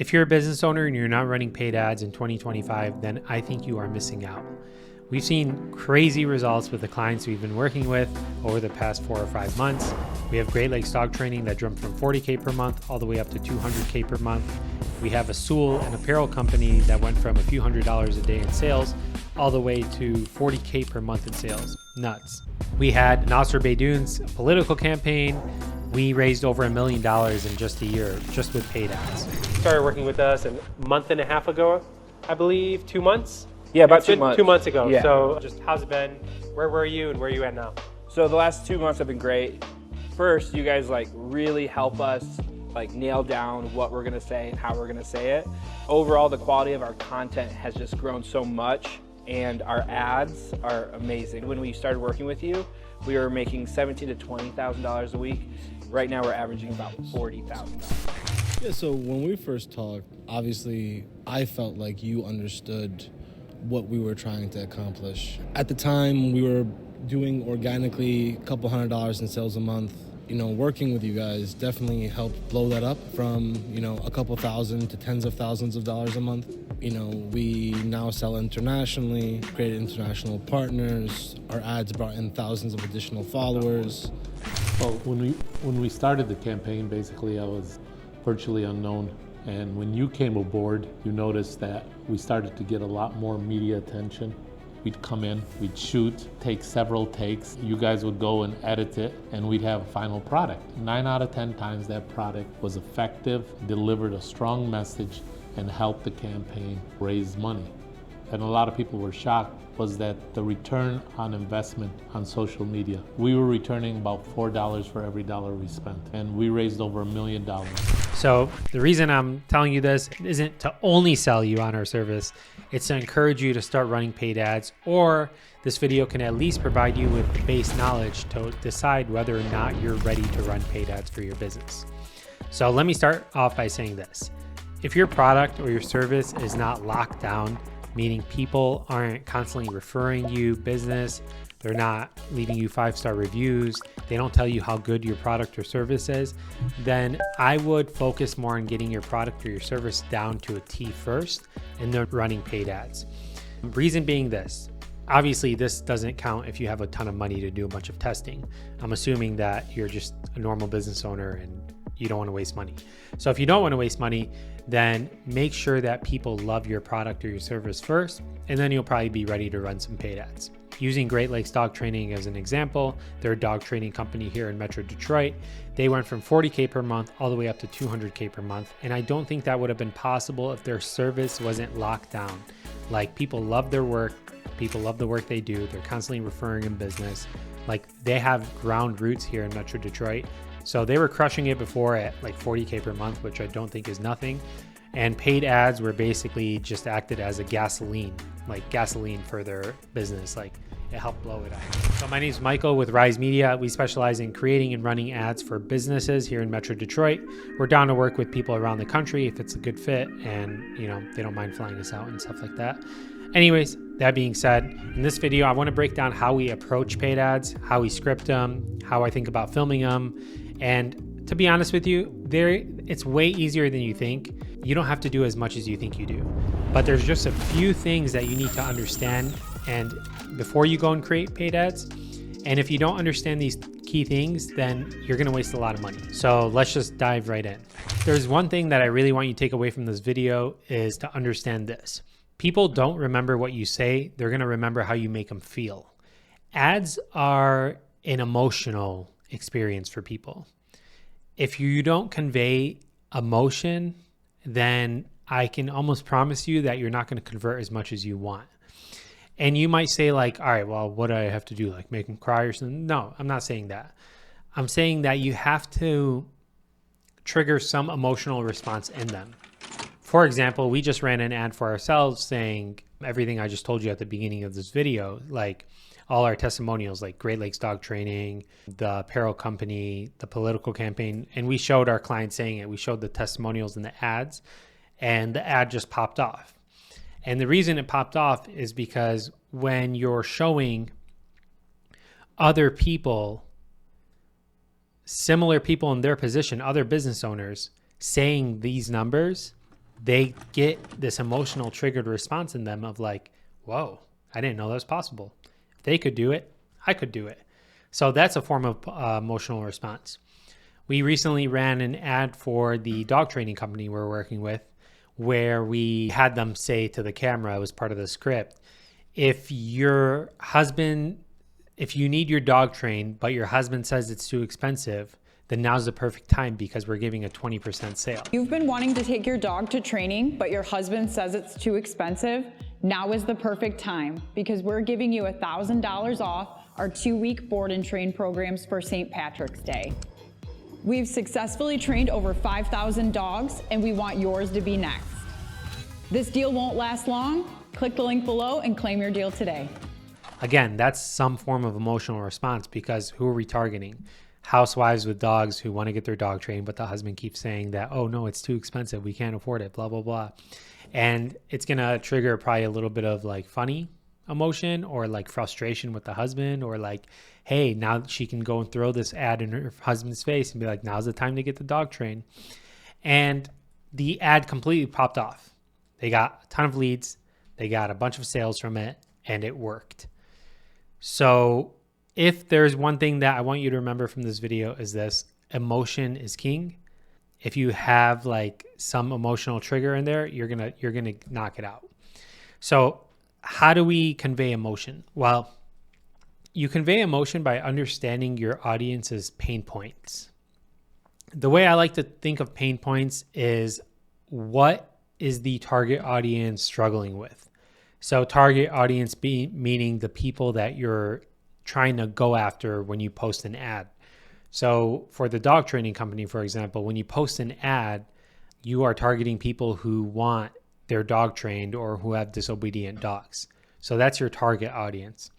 If you're a business owner and you're not running paid ads in 2025, then I think you are missing out. We've seen crazy results with the clients we've been working with over the past 4 or 5 months. We have Great Lakes Dog Training that jumped from $40K per month all the way up to $200K per month. We have Usul, an apparel company that went from a few $100s a day in sales all the way to $40K per month in sales. Nuts. We had Nasser Beydoun's political campaign. We raised over $1 million in just a year, just with paid ads. Started working with us a month and a half ago, I believe, 2 months? Yeah, about 2 months. 2 months ago. Yeah. So just how's it been? Where were you and where are you at now? So the last 2 months have been great. First, you guys really help us nail down what we're gonna say and how we're gonna say it. Overall, the quality of our content has just grown so much, and our ads are amazing. When we started working with you, we were making $17,000 to $20,000 a week. Right now, we're averaging about $40,000. Yeah, so when we first talked, obviously, I felt like you understood what we were trying to accomplish. At the time, we were doing organically a couple $100s in sales a month. Working with you guys definitely helped blow that up from, a couple thousand to tens of thousands of dollars a month. We now sell internationally, created international partners. Our ads brought in thousands of additional followers. Well, when we started the campaign, basically I was virtually unknown. And when you came aboard, you noticed that we started to get a lot more media attention. We'd come in, we'd shoot, take several takes. You guys would go and edit it, and we'd have a final product. 9 out of 10 times that product was effective, delivered a strong message, and helped the campaign raise money. And a lot of people were shocked was that the return on investment on social media. We were returning about $4 for every dollar we spent, and we raised over $1 million. So the reason I'm telling you this isn't to only sell you on our service, it's to encourage you to start running paid ads, or this video can at least provide you with the base knowledge to decide whether or not you're ready to run paid ads for your business. So let me start off by saying this. If your product or your service is not locked down, meaning people aren't constantly referring you business, they're not leaving you 5-star reviews, they don't tell you how good your product or service is, then I would focus more on getting your product or your service down to a T first and then running paid ads. Reason being this, obviously this doesn't count if you have a ton of money to do a bunch of testing. I'm assuming that you're just a normal business owner and you don't want to waste money. So if you don't want to waste money, then make sure that people love your product or your service first, and then you'll probably be ready to run some paid ads. Using Great Lakes Dog Training as an example, they're a dog training company here in Metro Detroit. They went from $40K per month all the way up to $200K per month. And I don't think that would have been possible if their service wasn't locked down. People love their work. People love the work they do. They're constantly referring in business. They have ground roots here in Metro Detroit. So they were crushing it before at $40K per month, which I don't think is nothing. And paid ads were basically just acted as a gasoline for their business. It helped blow it up. So my name is Michael with Ryze Media. We specialize in creating and running ads for businesses here in Metro Detroit. We're down to work with people around the country if it's a good fit and they don't mind flying us out and stuff like that. Anyways, that being said, in this video, I want to break down how we approach paid ads, how we script them, how I think about filming them. And to be honest with you, it's way easier than you think. You don't have to do as much as you think you do, but there's just a few things that you need to understand and before you go and create paid ads. And if you don't understand these key things, then you're going to waste a lot of money. So let's just dive right in. There's one thing that I really want you to take away from this video is to understand this. People don't remember what you say. They're going to remember how you make them feel. Ads are an emotional experience for people. If you don't convey emotion, then I can almost promise you that you're not going to convert as much as you want. And you might say all right, well, what do I have to do? Make them cry or something? No, I'm not saying that. I'm saying that you have to trigger some emotional response in them. For example, we just ran an ad for ourselves saying everything I just told you at the beginning of this video, all our testimonials, Great Lakes Dog Training, the apparel company, the political campaign, and we showed our clients saying it. We showed the testimonials in the ads, and the ad just popped off. And the reason it popped off is because when you're showing other people, similar people in their position, other business owners, saying these numbers, they get this emotional triggered response in them of like, whoa, I didn't know that was possible. If they could do it, I could do it. So that's a form of emotional response. We recently ran an ad for the dog training company we're working with, where we had them say to the camera, it was part of the script, if you need your dog trained, but your husband says it's too expensive, then now's the perfect time because we're giving a 20% sale. You've been wanting to take your dog to training, but your husband says it's too expensive. Now is the perfect time because we're giving you $1,000 off our 2-week board and train programs for St. Patrick's Day. We've successfully trained over 5,000 dogs and we want yours to be next. This deal won't last long. Click the link below and claim your deal today. Again, that's some form of emotional response because who are we targeting? Housewives with dogs who want to get their dog trained, but the husband keeps saying that, oh no, it's too expensive. We can't afford it, blah, blah, blah. And it's going to trigger probably a little bit of like funny emotion or like frustration with the husband or like, hey, now she can go and throw this ad in her husband's face and be like, now's the time to get the dog trained. And the ad completely popped off. They got a ton of leads. They got a bunch of sales from it and it worked. So if there's one thing that I want you to remember from this video is this: emotion is king. If you have like some emotional trigger in there, you're gonna knock it out. So how do we convey emotion? Well, you convey emotion by understanding your audience's pain points. The way I like to think of pain points is, what is the target audience struggling with? So target audience meaning the people that you're trying to go after when you post an ad. So for the dog training company, for example, when you post an ad, you are targeting people who want their dog trained or who have disobedient dogs. So that's your target audience.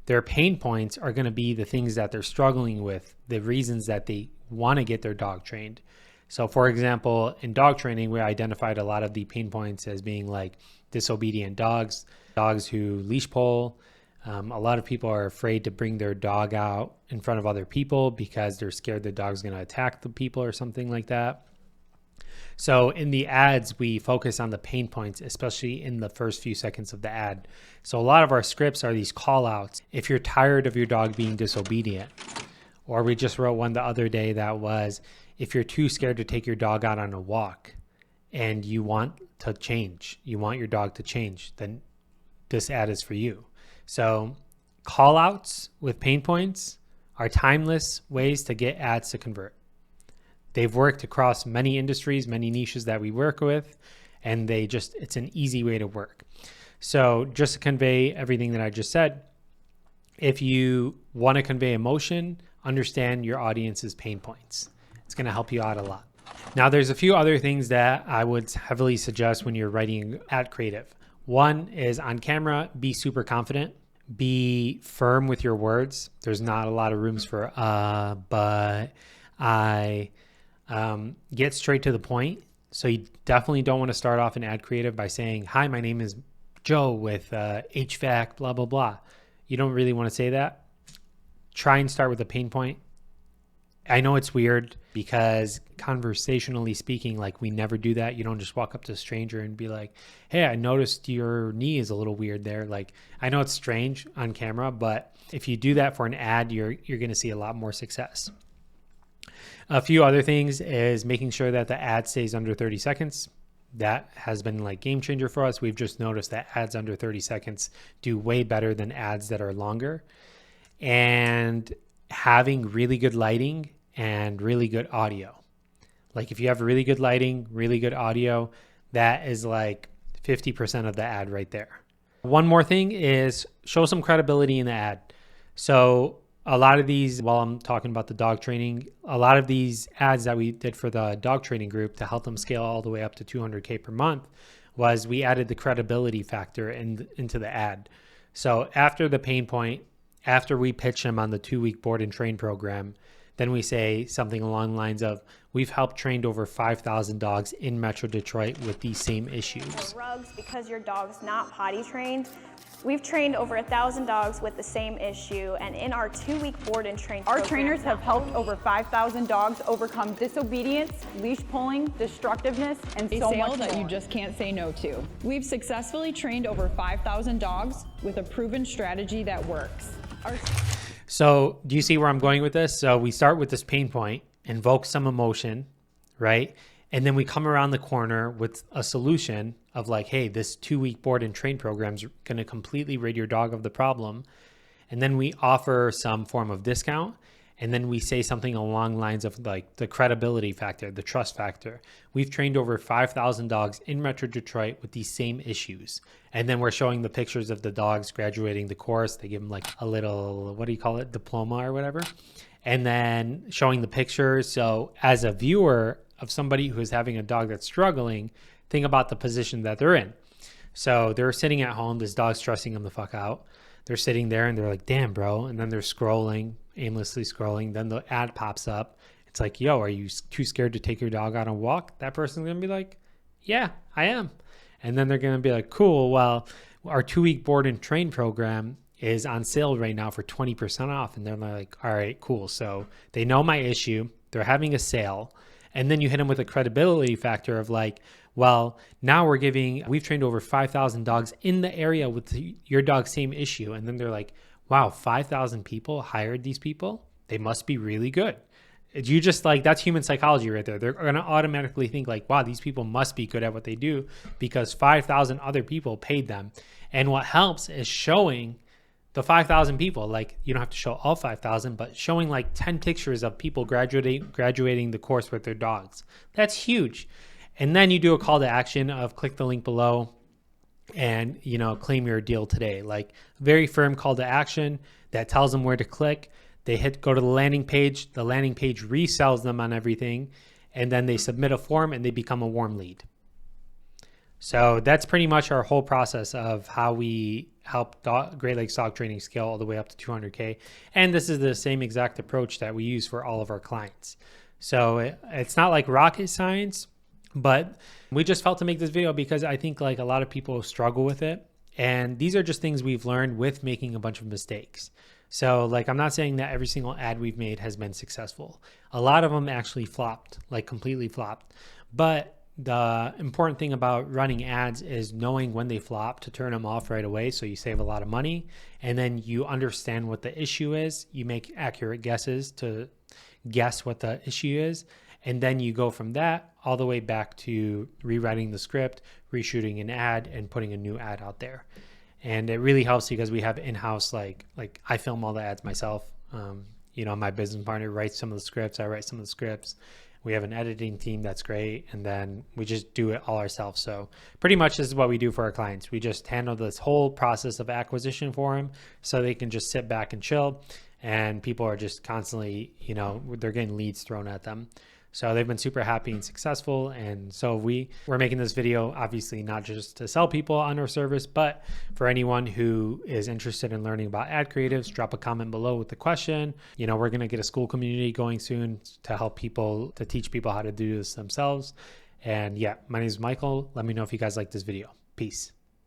Their pain points are going to be the things that they're struggling with, the reasons that they want to get their dog trained. So for example, in dog training, we identified a lot of the pain points as being like disobedient dogs, dogs who leash pull. A lot of people are afraid to bring their dog out in front of other people because they're scared the dog's going to attack the people or something like that. So in the ads, we focus on the pain points, especially in the first few seconds of the ad. So a lot of our scripts are these call outs. If you're tired of your dog being disobedient, or we just wrote one the other day that was, if you're too scared to take your dog out on a walk and you want to change, you want your dog to change, then this ad is for you. So call outs with pain points are timeless ways to get ads to convert. They've worked across many industries, many niches that we work with, and it's an easy way to work. So just to convey everything that I just said, if you want to convey emotion, understand your audience's pain points. It's going to help you out a lot. Now, there's a few other things that I would heavily suggest when you're writing ad creative. One is on camera, be super confident, be firm with your words. There's not a lot of rooms for, but I, get straight to the point. So you definitely don't want to start off an ad creative by saying, hi, my name is Joe with HVAC, blah, blah, blah. You don't really want to say that. Try and start with a pain point. I know it's weird because conversationally speaking, like we never do that. You don't just walk up to a stranger and be like, hey, I noticed your knee is a little weird there. Like, I know it's strange on camera, but if you do that for an ad, you're going to see a lot more success. A few other things is making sure that the ad stays under 30 seconds. That has been like game changer for us. We've just noticed that ads under 30 seconds do way better than ads that are longer. And having really good lighting and really good audio. Like if you have really good lighting, really good audio, that is like 50% of the ad right there. One more thing is show some credibility in the ad. So a lot of these, while I'm talking about the dog training, a lot of these ads that we did for the dog training group to help them scale all the way up to 200K per month was we added the credibility factor into the ad. So after the pain point, after we pitch them on the 2-week board and train program, then we say something along the lines of, we've helped trained over 5,000 dogs in Metro Detroit with these same issues. Rugs, because your dog's not potty trained, We've trained over 1,000 dogs with the same issue, and in our 2-week board and train Our program, trainers have helped over 5,000 dogs overcome disobedience, leash pulling, destructiveness, and so much more that you just can't say no to. We've successfully trained over 5,000 dogs with a proven strategy that works. So do you see where I'm going with this? So we start with this pain point, invoke some emotion, right? And then we come around the corner with a solution of like, hey, this 2-week board and train program is going to completely rid your dog of the problem. And then we offer some form of discount. And then we say something along lines of like the credibility factor, the trust factor. We've trained over 5,000 dogs in Metro Detroit with these same issues. And then we're showing the pictures of the dogs graduating the course. They give them like a little, what do you call it? Diploma or whatever. And then showing the pictures. So as a viewer of somebody who is having a dog that's struggling, think about the position that they're in. So they're sitting at home, this dog's stressing them the fuck out. They're sitting there and they're like, damn, bro. And then they're scrolling, aimlessly scrolling. Then the ad pops up. It's like, yo, are you too scared to take your dog on a walk? That person's going to be like, yeah, I am. And then they're going to be like, cool. Well, our 2-week board and train program is on sale right now for 20% off. And they're like, all right, cool. So they know my issue. They're having a sale. And then you hit them with a credibility factor of like, well, now we've trained over 5,000 dogs in the area with your dog's same issue. And then they're like, wow, 5,000 people hired these people? They must be really good. You just like, that's human psychology right there. They're going to automatically think like, wow, these people must be good at what they do because 5,000 other people paid them. And what helps is showing the 5,000 people, like you don't have to show all 5,000, but showing like 10 pictures of people graduating the course with their dogs. That's huge. And then you do a call to action of click the link below and, you know, claim your deal today. Like very firm call to action that tells them where to click. They go to the landing page. The landing page resells them on everything. And then they submit a form and they become a warm lead. So that's pretty much our whole process of how we help Great Lakes dog training scale all the way up to 200K. And this is the same exact approach that we use for all of our clients. So it's not like rocket science, but we just felt to make this video because I think like a lot of people struggle with it. And these are just things we've learned with making a bunch of mistakes. So like, I'm not saying that every single ad we've made has been successful. A lot of them actually flopped, like completely flopped. But the important thing about running ads is knowing when they flop to turn them off right away. So you save a lot of money and then you understand what the issue is. You make accurate guesses to guess what the issue is. And then you go from that all the way back to rewriting the script, reshooting an ad and putting a new ad out there. And it really helps because we have in-house, like I film all the ads myself. You know, my business partner writes some of the scripts. I write some of the scripts. We have an editing team that's great. And then we just do it all ourselves. So pretty much this is what we do for our clients. We just handle this whole process of acquisition for them so they can just sit back and chill. And people are just constantly, you know, they're getting leads thrown at them. So they've been super happy and successful. And so we're making this video, obviously not just to sell people on our service, but for anyone who is interested in learning about ad creatives, drop a comment below with the question. You know, we're going to get a school community going soon to help people, to teach people how to do this themselves. And yeah, my name is Michael. Let me know if you guys like this video. Peace.